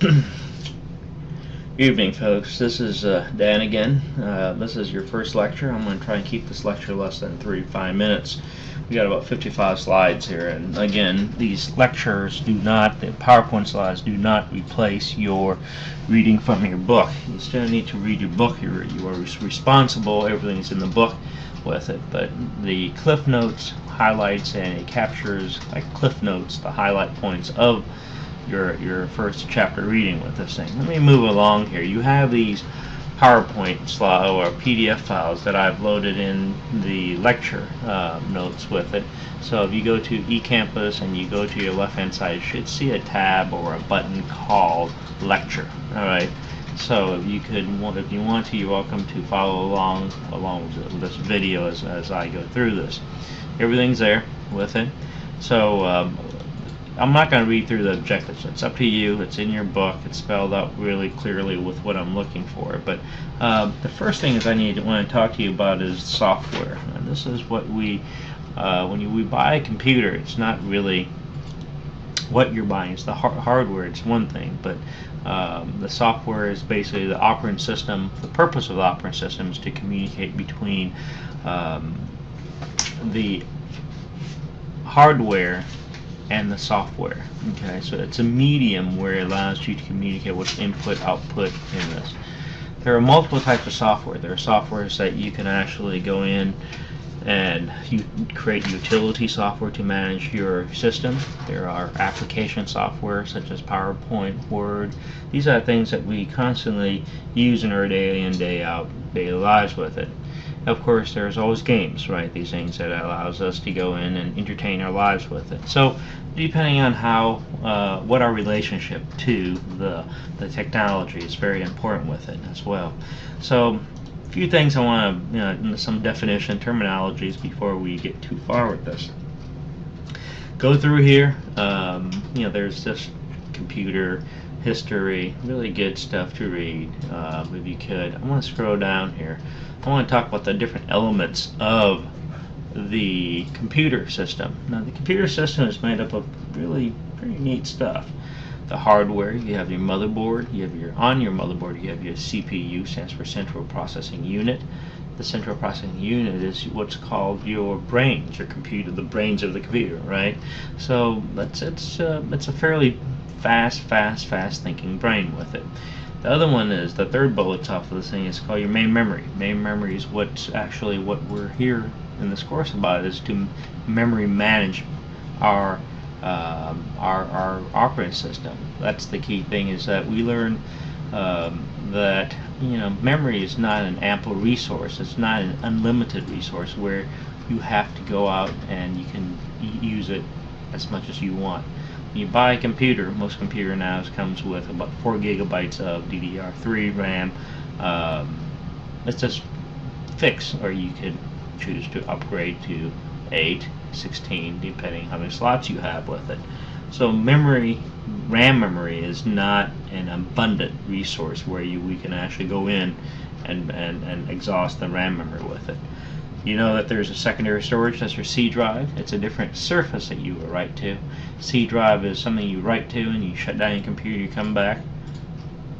Good evening, folks. This is Dan again. This is your first lecture. I'm going to try and keep this lecture less than 3 to 5 minutes. We got about 55 slides here, and again, these lectures do not, the PowerPoint slides do not replace your reading from your book. You still need to read your book. You are responsible. Everything's in the book with it, but the Cliff Notes highlights, and it captures, like Cliff Notes, the highlight points of your first chapter reading with this thing. Let me move along here. You have these PowerPoint slide or PDF files that I've loaded in the lecture notes with it. So if you go to eCampus and you go to your left hand side, you should see a tab or a button called Lecture. Alright, so if you want to, you're welcome to follow along with this video as I go through this. Everything's there with it. So I'm not going to read through the objectives. It's up to you. It's in your book. It's spelled out really clearly with what I'm looking for. But the first thing is want to talk to you about is software. And this is what we buy a computer, it's not really what you're buying. It's the hardware. It's one thing, but the software is basically the operating system. The purpose of the operating system is to communicate between the hardware and the software. Okay, so it's a medium where it allows you to communicate with input, output in this. There are multiple types of software. There are softwares that you can actually go in and you create utility software to manage your system. There are application software such as PowerPoint, Word. These are things that we constantly use in our daily and daily lives with it. Of course, there's always games, right? These things that allows us to go in and entertain our lives with it. So, depending on what our relationship to the technology is very important with it as well. So, a few things I want to, some definition terminologies before we get too far with this. Go through here. There's this computer history, really good stuff to read. If you could, I want to scroll down here. I want to talk about the different elements of the computer system. Now, the computer system is made up of really pretty neat stuff. The hardware, you have your motherboard, on your motherboard you have your CPU, stands for Central Processing Unit. The Central Processing Unit is what's called your brains, your computer, the brains of the computer, right? So it's a fairly fast thinking brain with it. The other one is, the third bullet off of this thing is called your main memory. Main memory is what's actually what we're here in this course about, is to memory manage our operating system. That's the key thing, is that we learn that memory is not an ample resource. It's not an unlimited resource where you have to go out and you can use it as much as you want. You buy a computer, most computer now comes with about 4 gigabytes of DDR3 RAM. It's just fixed, or you could choose to upgrade to 8, 16, depending how many slots you have with it. So RAM memory is not an abundant resource where we can actually go in and exhaust the RAM memory with it. You know that there's a secondary storage, that's your C drive. It's a different surface that you will write to. C drive is something you write to and you shut down your computer, you come back,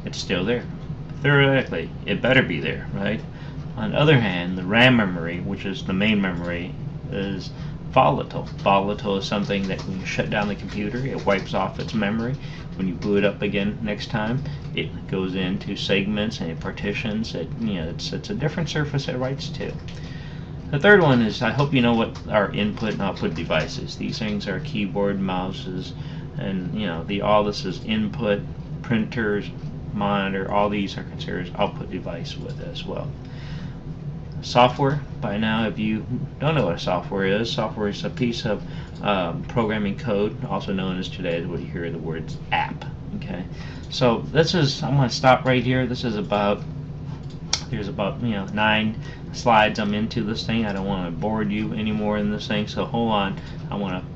it's still there. Theoretically, it better be there, right? On the other hand, the RAM memory, which is the main memory, is volatile. Volatile is something that when you shut down the computer, it wipes off its memory. When you boot it up again next time, it goes into segments and it partitions. It's a different surface it writes to. The third one is, I hope you know what our input and output devices. These things are keyboard, mouses, and all this is input, printers, monitor. All these are considered output device with it as well. Software, by now, if you don't know what a software is a piece of programming code, also known as today what you hear the words app. Okay, so I'm going to stop right here. This is there's about 9 slides I'm into this thing. I don't want to bore you anymore in this thing, so hold on. I want to